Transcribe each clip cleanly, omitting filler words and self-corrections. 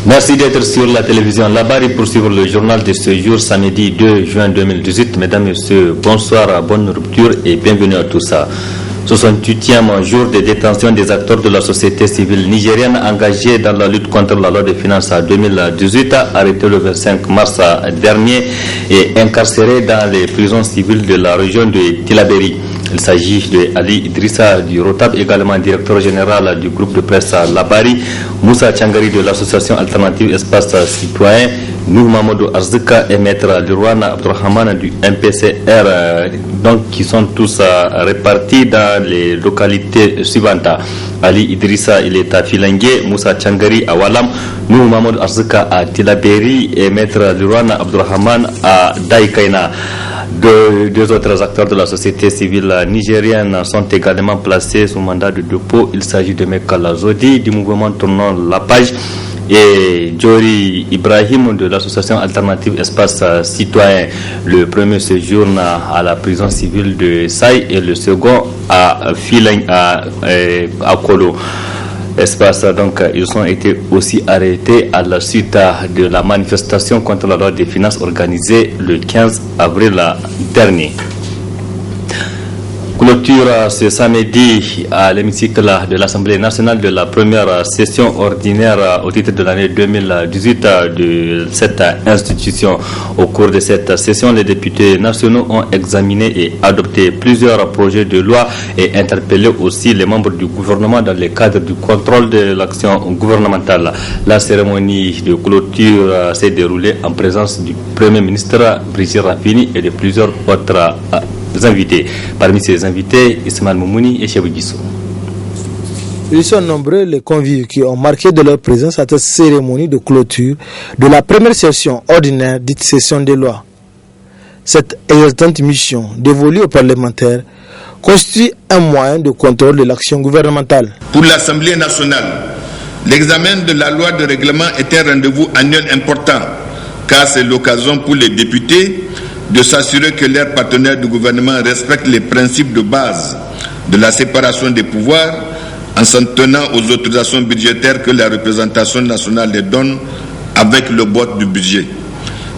Merci d'être sur la télévision Labari pour suivre le journal de ce jour, samedi 2 juin 2018. Mesdames et messieurs, bonsoir, bonne rupture et bienvenue à tous. 68e jour de détention des acteurs de la société civile nigérienne engagés dans la lutte contre la loi de finances 2018, arrêté le 25 mars dernier et incarcérés dans les prisons civiles de la région de Tillabéri. Il s'agit de Ali Idrissa du Rotab, également directeur général du groupe de presse Labari, Moussa Tchangari de l'association alternative Espace Citoyen, Nour Mamadou Arzika et Maître Lirwana Abdurrahman du MPCR, donc qui sont tous répartis dans les localités suivantes. Ali Idrissa, il est à Filangué, Moussa Tchangari à Walam, Nour Mamadou Arzika à Tillabéri et Maître Lirwana Abdurrahman à Daïkaina. Deux autres acteurs de la société civile nigérienne sont également placés sous mandat de dépôt. Il s'agit de Mekala Zodi du mouvement Tournons la Page et Djori Ibrahim de l'association alternative Espace Citoyen. Le premier séjourne à la prison civile de Saï et le second à Kolo. Espace, donc, ils ont été aussi arrêtés à la suite de la manifestation contre la loi des finances organisée le 15 avril dernier. Clôture ce samedi à l'hémicycle de l'Assemblée nationale de la première session ordinaire au titre de l'année 2018 de cette institution. Au cours de cette session, les députés nationaux ont examiné et adopté plusieurs projets de loi et interpellé aussi les membres du gouvernement dans le cadre du contrôle de l'action gouvernementale. La cérémonie de clôture s'est déroulée en présence du Premier ministre Brigitte Rafini et de plusieurs autres invités. Parmi ces invités, Ismaël Moumouni et Chebou Guissou. Ils sont nombreux les convives qui ont marqué de leur présence à cette cérémonie de clôture de la première session ordinaire dite session des lois. Cette exaltante mission dévolue aux parlementaires constitue un moyen de contrôle de l'action gouvernementale. Pour l'Assemblée nationale, l'examen de la loi de règlement est un rendez-vous annuel important, car c'est l'occasion pour les députés de s'assurer que leurs partenaires du gouvernement respectent les principes de base de la séparation des pouvoirs en s'en tenant aux autorisations budgétaires que la représentation nationale les donne avec le vote du budget.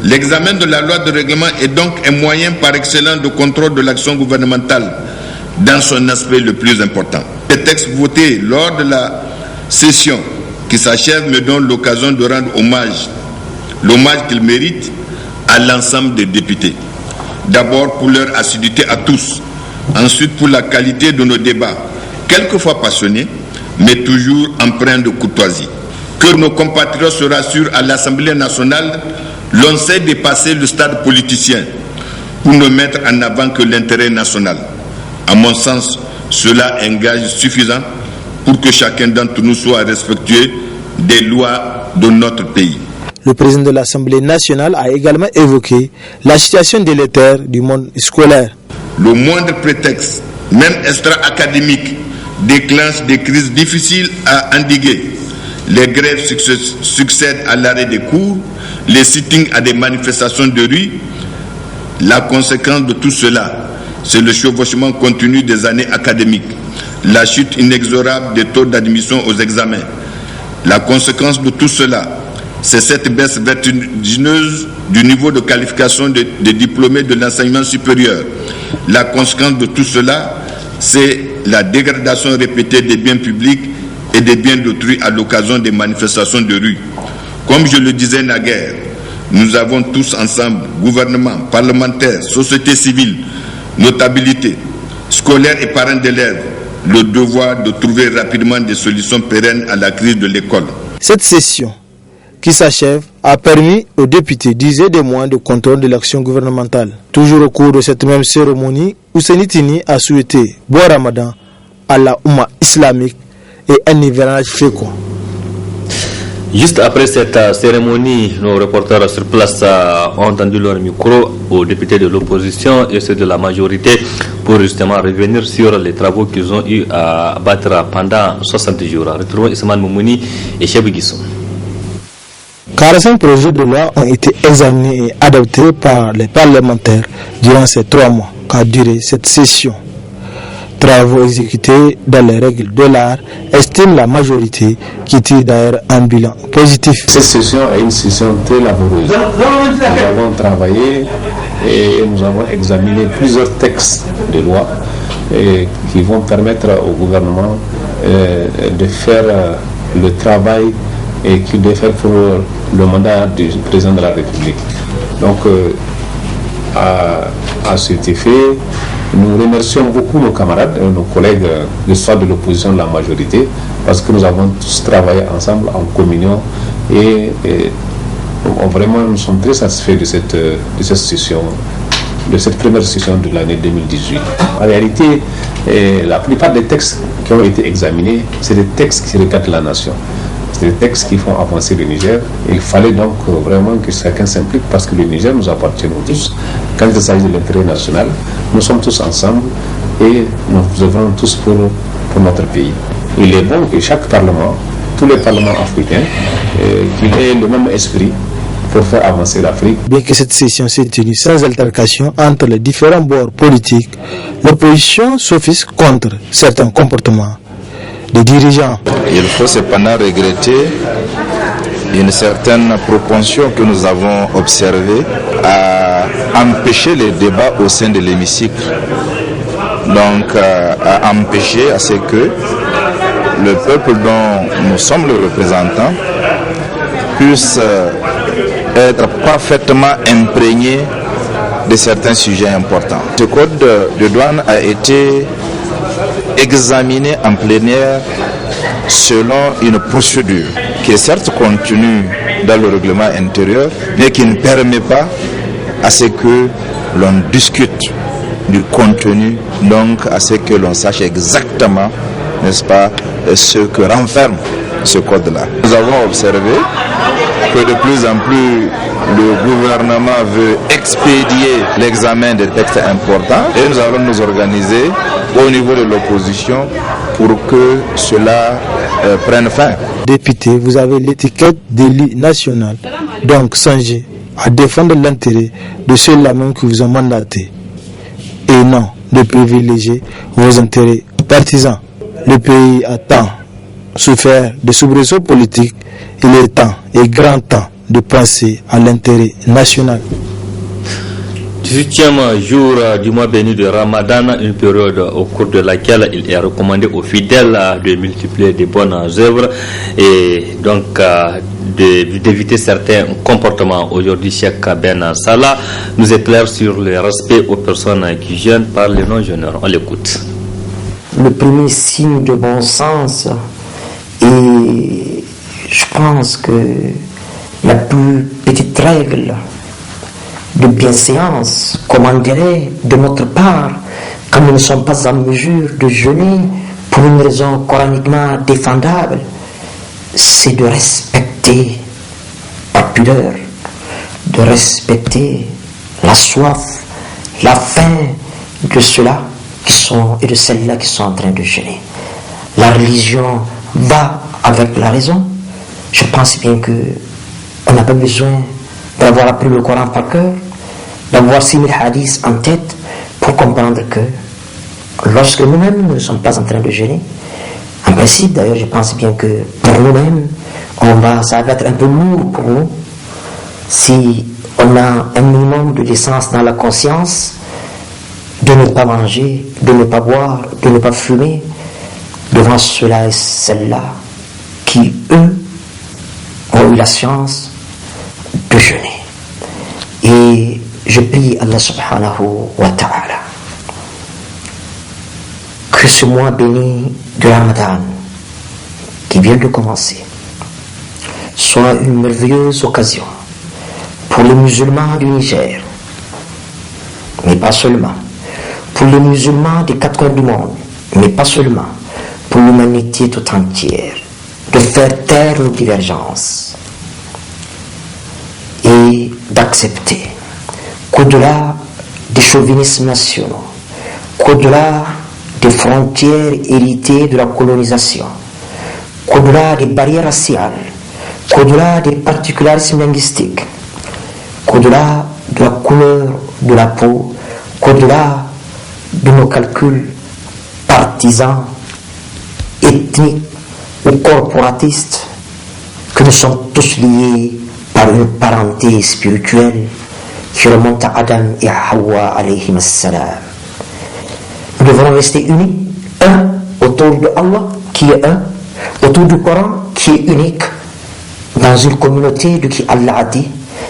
L'examen de la loi de règlement est donc un moyen par excellence de contrôle de l'action gouvernementale dans son aspect le plus important. Les textes votés lors de la session qui s'achève me donnent l'occasion de rendre l'hommage qu'ils méritent à l'ensemble des députés. D'abord pour leur assiduité à tous, ensuite pour la qualité de nos débats, quelquefois passionnés, mais toujours empreints de courtoisie. Que nos compatriotes se rassurent à l'Assemblée nationale, l'on sait dépasser le stade politicien pour ne mettre en avant que l'intérêt national. À mon sens, cela est un gage suffisant pour que chacun d'entre nous soit respectueux des lois de notre pays. Le président de l'Assemblée nationale a également évoqué la situation délétère du monde scolaire. Le moindre prétexte, même extra-académique, déclenche des crises difficiles à endiguer. Les grèves succèdent à l'arrêt des cours, les sittings à des manifestations de rue. La conséquence de tout cela, c'est le chevauchement continu des années académiques, la chute inexorable des taux d'admission aux examens. La conséquence de tout cela, c'est cette baisse vertigineuse du niveau de qualification des diplômés de l'enseignement supérieur. La conséquence de tout cela, c'est la dégradation répétée des biens publics et des biens d'autrui à l'occasion des manifestations de rue. Comme je le disais naguère, nous avons tous ensemble, gouvernement, parlementaires, société civile, notabilité, scolaires et parents d'élèves, le devoir de trouver rapidement des solutions pérennes à la crise de l'école. Cette session qui s'achève a permis aux députés d'user des moyens de contrôle de l'action gouvernementale. Toujours au cours de cette même cérémonie, Ousseini Tini a souhaité bon Ramadan à la Oumma islamique et un hivernage fécond. Juste après cette cérémonie, nos reporters sur place ont entendu leur micro aux députés de l'opposition et ceux de la majorité pour justement revenir sur les travaux qu'ils ont eu à abattre pendant 60 jours. Retrouvons Ismaël Moumouni et Chebou Guissou. 45 projets de loi ont été examinés et adoptés par les parlementaires durant ces 3 mois qu'a duré cette session. travaux exécutés dans les règles de l'art, estime la majorité, qui tire d'ailleurs un bilan positif. Cette session est une session très laborieuse. Nous avons travaillé et nous avons examiné plusieurs textes de loi qui vont permettre au gouvernement de faire le travail qu'il doit faire pour le mandat du président de la République. Donc, à cet effet, nous remercions beaucoup nos camarades, nos collègues, soit de l'opposition, de la majorité, parce que nous avons tous travaillé ensemble en communion et vraiment nous sommes très satisfaits de cette session, de cette première session de l'année 2018. En réalité, la plupart des textes qui ont été examinés, c'est des textes qui regardent la nation. C'est des textes qui font avancer le Niger. Il fallait donc vraiment que chacun s'implique parce que le Niger nous appartient nous tous. Quand il s'agit de l'intérêt national, nous sommes tous ensemble et nous œuvrons tous pour notre pays. Il est bon que chaque parlement, tous les parlements africains, qu'ils aient le même esprit pour faire avancer l'Afrique. Bien que cette session s'est tenue sans altercation entre les différents bords politiques, l'opposition s'offusque contre certains comportements des dirigeants. Il faut cependant regretter une certaine propension que nous avons observée à empêcher les débats au sein de l'hémicycle. Donc à empêcher à ce que le peuple dont nous sommes les représentants puisse être parfaitement imprégné de certains sujets importants. Ce code de douane a été examiné en plénière selon une procédure qui est certes contenue dans le règlement intérieur, mais qui ne permet pas à ce que l'on discute du contenu, donc à ce que l'on sache exactement, n'est-ce pas, ce que renferme ce code-là. Nous avons observé que de plus en plus le gouvernement veut expédier l'examen des textes importants et nous allons nous organiser au niveau de l'opposition pour que cela prenne fin. Député, vous avez l'étiquette d'élu national, donc songez à défendre l'intérêt de ceux-là même qui vous ont mandaté et non de privilégier vos intérêts partisans. Le pays a tant souffert de soubresauts politiques. Il est temps et grand temps de penser à l'intérêt national. 18e jour du mois béni de Ramadan, une période au cours de laquelle il est recommandé aux fidèles de multiplier de bonnes œuvres et donc d'éviter certains comportements. Aujourd'hui, Cheikh Ben Salah nous éclaire sur le respect aux personnes qui jeûnent par les non-jeûneurs. On l'écoute. Le premier signe de bon sens, et je pense que la plus petite règle de bienséance, commanderait de notre part, quand nous ne sommes pas en mesure de jeûner pour une raison coraniquement défendable, c'est de respecter par pudeur, de respecter la soif, la faim de ceux-là qui sont et de celles-là qui sont en train de jeûner. La religion va avec la raison. Je pense bien que on n'a pas besoin d'avoir appris le Coran par cœur, d'avoir 6000 hadiths en tête pour comprendre que lorsque nous-mêmes nous ne sommes pas en train de jeûner, en principe d'ailleurs je pense bien que pour nous-mêmes ça va être un peu lourd pour nous si on a un minimum de décence dans la conscience de ne pas manger, de ne pas boire, de ne pas fumer devant ceux-là et celles-là qui eux ont eu la science de jeûner. Et je prie Allah subhanahu wa ta'ala que ce mois béni de Ramadan qui vient de commencer soit une merveilleuse occasion pour les musulmans du Niger, mais pas seulement, pour les musulmans des 4 coins du monde, mais pas seulement, pour l'humanité tout entière, de faire taire nos divergences et d'accepter qu'au-delà des chauvinismes nationaux, qu'au-delà des frontières héritées de la colonisation, qu'au-delà des barrières raciales, qu'au-delà des particularismes linguistiques, qu'au-delà de la couleur de la peau, qu'au-delà de nos calculs partisans, ethniques ou corporatistes, que nous sommes tous liés par une parenté spirituelle qui remonte à Adam et à Hawa alayhim as-salam. Nous devrons rester unis, un autour de Allah qui est un, autour du Coran qui est unique, dans une communauté de qui Allah a dit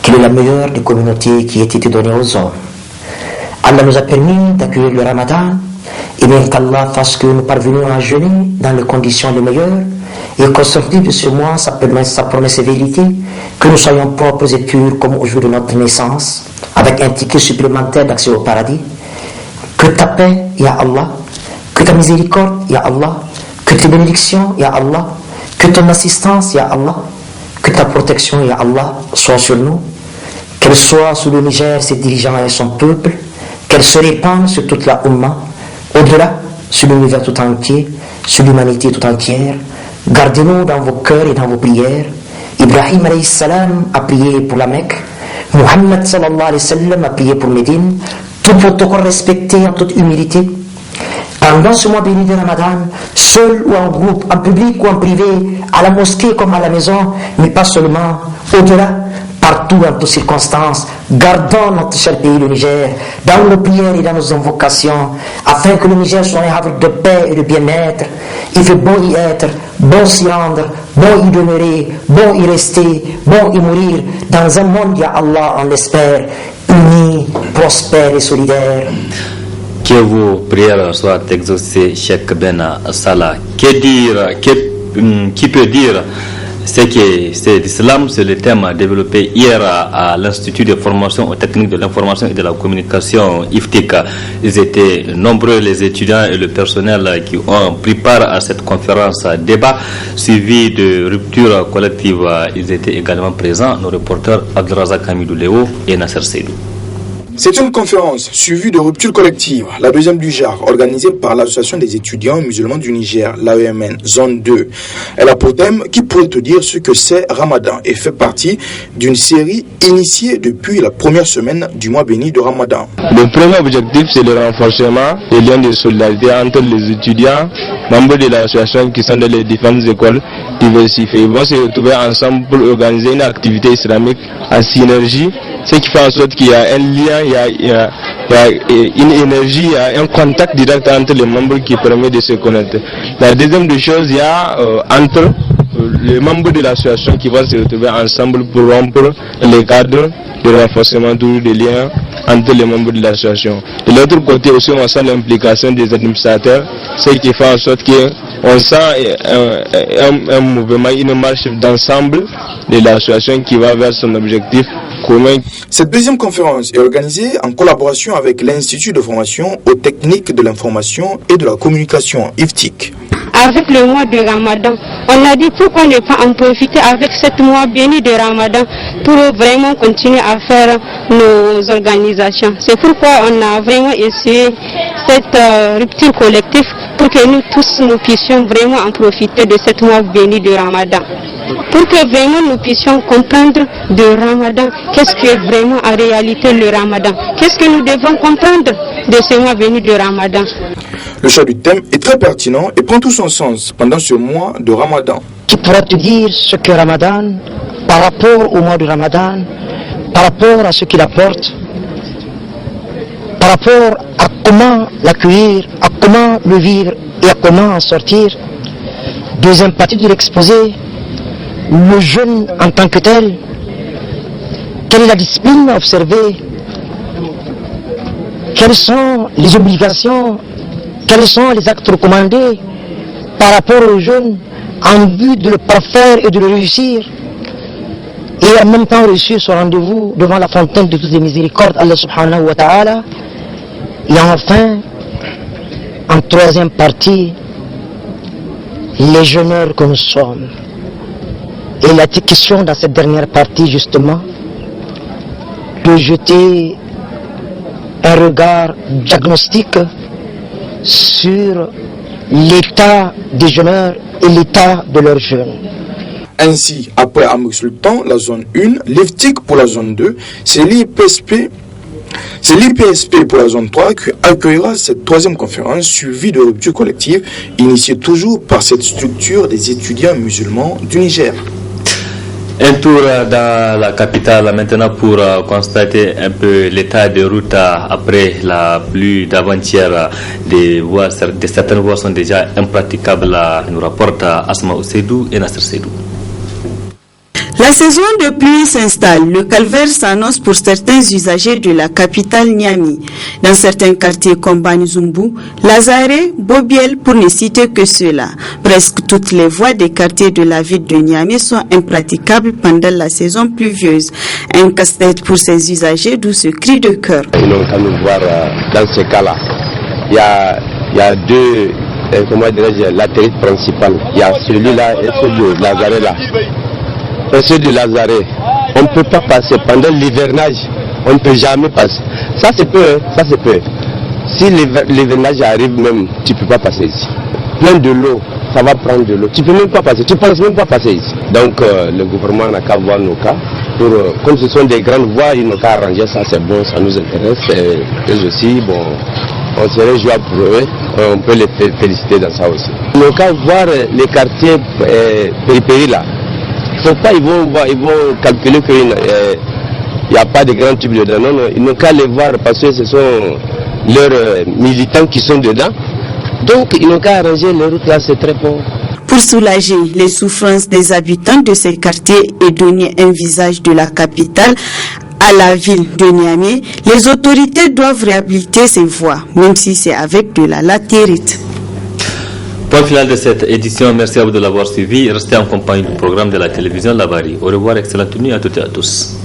qu'elle est la meilleure des communautés qui ait été donnée aux hommes. Allah nous a permis d'accueillir le Ramadan, et bien qu'Allah fasse que nous parvenions à jeûner dans les conditions les meilleures, et qu'au sortir de ce mois, sa promesse est vérité, que nous soyons propres et purs comme au jour de notre naissance, avec un ticket supplémentaire d'accès au paradis. Que ta paix, Ya Allah, que ta miséricorde, Ya Allah, que tes bénédictions, Ya Allah, que ton assistance, Ya Allah, que ta protection, Ya Allah, soit sur nous, qu'elle soit sous le Niger, ses dirigeants et son peuple, qu'elle se répande sur toute la Ummah, au-delà, sur l'univers tout entier, sur l'humanité tout entière. Gardez-nous dans vos cœurs et dans vos prières. Ibrahim alayhi salam a prié pour la Mecque, Muhammad sallallahu alayhi wa sallam a prié pour Médine, tout protocole respecté en toute humilité. Pendant ce mois béni de Ramadan, seul ou en groupe, en public ou en privé, à la mosquée comme à la maison, mais pas seulement, au-delà, partout en toutes circonstances, gardons notre cher pays, le Niger, dans nos prières et dans nos invocations, afin que le Niger soit un havre de paix et de bien-être. Il fait bon y être, bon s'y rendre, bon y demeurer, bon y rester, bon y mourir, dans un monde, ya Allah, on l'espère, uni, prospère et solidaire. Que vos prières soient exaucées, Cheikh Ben Salah. Que dire, qui peut dire c'est que c'est l'islam, c'est le thème développé hier à l'Institut de formation aux techniques de l'information et de la communication IFTIC. Ils étaient nombreux, les étudiants et le personnel qui ont pris part à cette conférence débat suivi de rupture collective. Ils étaient également présents, nos reporters Abdelrazak Hamidou Léo et Nasser Seydou. C'est une conférence suivie de rupture collective, la deuxième du genre, organisée par l'Association des étudiants musulmans du Niger, l'AEMN, zone 2. Elle a pour thème qui pourrait te dire ce que c'est Ramadan et fait partie d'une série initiée depuis la première semaine du mois béni de Ramadan. Le premier objectif, c'est le renforcement des liens de solidarité entre les étudiants, membres de l'association qui sont dans les différentes écoles diversifiées. Ils vont se retrouver ensemble pour organiser une activité islamique en synergie, ce qui fait en sorte qu'il y a un lien, il y a une énergie, il y a un contact direct entre les membres qui permet de se connecter. La deuxième des choses, il y a entre les membres de l'association qui vont se retrouver ensemble pour rompre les cadres de renforcement des liens entre les membres de l'association. De l'autre côté aussi, on sent l'implication des administrateurs, ce qui fait en sorte qu'on sent un mouvement, une marche d'ensemble de l'association qui va vers son objectif commun. Cette deuxième conférence est organisée en collaboration avec l'Institut de formation aux techniques de l'information et de la communication IFTIC. Avec le mois de Ramadan, on a dit pourquoi ne pas en profiter avec ce mois béni de Ramadan pour vraiment continuer à faire nos organisations. C'est pourquoi on a vraiment essayé cette rupture collective pour que nous tous nous puissions vraiment en profiter de ce mois béni de Ramadan. Pour que vraiment nous puissions comprendre de Ramadan, qu'est-ce que vraiment en réalité le Ramadan, qu'est-ce que nous devons comprendre de ce mois béni de Ramadan. Le choix du thème est très pertinent et prend tout son sens pendant ce mois de Ramadan. Qui pourra te dire ce que Ramadan, par rapport au mois de Ramadan, par rapport à ce qu'il apporte, par rapport à comment l'accueillir, à comment le vivre et à comment en sortir. Deuxième partie de l'exposé, le jeûne en tant que tel, quelle est la discipline à observer, quelles sont les obligations, quels sont les actes recommandés par rapport au jeûne en vue de le parfaire et de le réussir, et en même temps réussir ce rendez-vous devant la fontaine de toutes les miséricordes, Allah subhanahu wa ta'ala. Et enfin, en troisième partie, les jeûneurs que nous sommes. Et la question dans cette dernière partie, justement, de jeter un regard diagnostique sur l'état des jeûneurs et l'état de leurs jeûnes. Ainsi, après Amr Sultan, la zone 1, l'IFTIC pour la zone 2, c'est l'IPSP C'est l'IPSP pour la zone 3 qui accueillera cette troisième conférence suivie de rupture collective, initiée toujours par cette structure des étudiants musulmans du Niger. Un tour dans la capitale maintenant pour constater un peu l'état de route après la pluie d'avant-hier. Certaines voies sont déjà impraticables, nous rapporte Asma Oseidou et Nasser Seydou. La saison de pluie s'installe. Le calvaire s'annonce pour certains usagers de la capitale Niamey. Dans certains quartiers comme Banizumbu, Lazare, Bobiel, pour ne citer que ceux-là. Presque toutes les voies des quartiers de la ville de Niamey sont impraticables pendant la saison pluvieuse. Un casse-tête pour ces usagers, d'où ce cri de cœur. Ils n'ont qu'à nous voir dans ce cas-là. Il y a deux, latérite principale. Il y a celui-là et celui de Lazare là. Et ceux de Lazare, on ne peut pas passer pendant l'hivernage, on ne peut jamais passer. Ça c'est peu, ça c'est peu. Si l'hivernage arrive même, tu ne peux pas passer ici. Plein de l'eau, ça va prendre de l'eau. Tu ne peux même pas passer, tu ne penses même pas passer ici. Donc le gouvernement n'a qu'à voir nos cas. Comme ce sont des grandes voies, ils n'ont qu'à arranger ça, c'est bon, ça nous intéresse. Et aussi, bon, on serait jouable pour eux, on peut les féliciter dans ça aussi. Ils n'ont qu'à voir les quartiers périphéries là. Faut pas, ils vont calculer qu'il n'y a pas de grands tubes dedans. Non, ils n'ont qu'à les voir parce que ce sont leurs militants qui sont dedans. Donc, ils n'ont qu'à arranger les routes là, c'est très bon. Pour soulager les souffrances des habitants de ces quartiers et donner un visage de la capitale à la ville de Niamey, les autorités doivent réhabiliter ces voies, même si c'est avec de la latérite. Point final de cette édition, merci à vous de l'avoir suivi. Restez en compagnie du programme de la télévision Labari. Au revoir, excellente nuit à toutes et à tous.